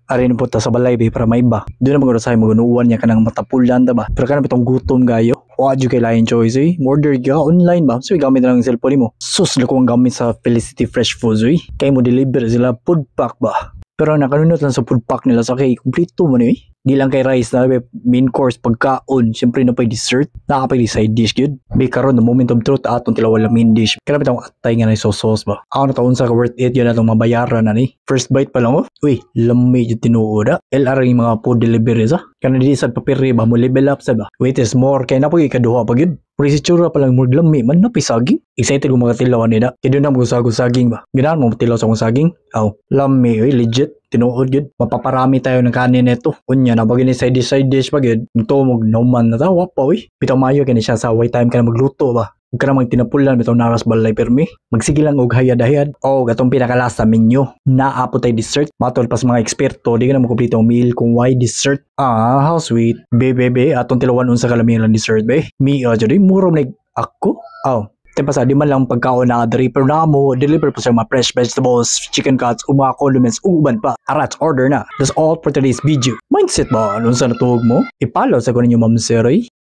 Arin po ta sa balay be para may iba. Doon na magano sa magunuan niya kanang matapulan ta ba. Pero kanang bitong gutom gayo. O adyo kay lain choice eh. Order ka online ba. So gamit na lang ang cellphone mo. Sus lako ang gamit sa Felicity Fresh Foods eh. Kay mo deliver sila food pack ba. Pero nakanunot lang sa food pack nila sa kay kumpleto man eh. Di lang kay rice na main course pagkaon, syempre na pay dessert, nakapay di side dish gyud. Be karon the moment of truth atong tilawan lang main dish. Kaya bitong atay nga na sauce ba. Ako na taon sa worth it yun atong mabayaran na ni. First bite pa lang oh. Uy, lami jud tinuod ah. LR yung mga food delivery sa. Kana di sa papiri ba mo level up sa ba. Wait is more kay na pag ikaduha pa gyud. Pero si tsura pa lang mo lami man na pisaging. Excited ko mga tilawan nila. Kaya doon na mo saging ba. Ganahan mo tilaw sa kong saging. Aw, lami oy legit. Tinuod gyud. Mapaparami tayo ng kanin neto. Unya na bagay ni side dish pa gyud. Ito mo nauman na tawa pa oy. Bitaw mayo kani siya sa way time ka na magluto ba. Huwag ka na magtinapulan bitaw naras balay permi. Magsige lang og hayad-hayad. O gatong pinakalasa menu. Naapo tay dessert. Matol pas mga eksperto di ka na makumpleto ang meal kung why dessert. Ah, how sweet. Be atong tilawan unsa kalamihan lang dessert be. Mi jud muro na ako. Aw. Tempa sa di man lang pagkaon na adri pero na mo deliver po sa mga fresh vegetables, chicken cuts, mga condiments, uban pa. Arats order na. That's all for today's video. Mindset ba? Anong sa natuog mo? Ipalo sa kunin yung Ma'am Seroy.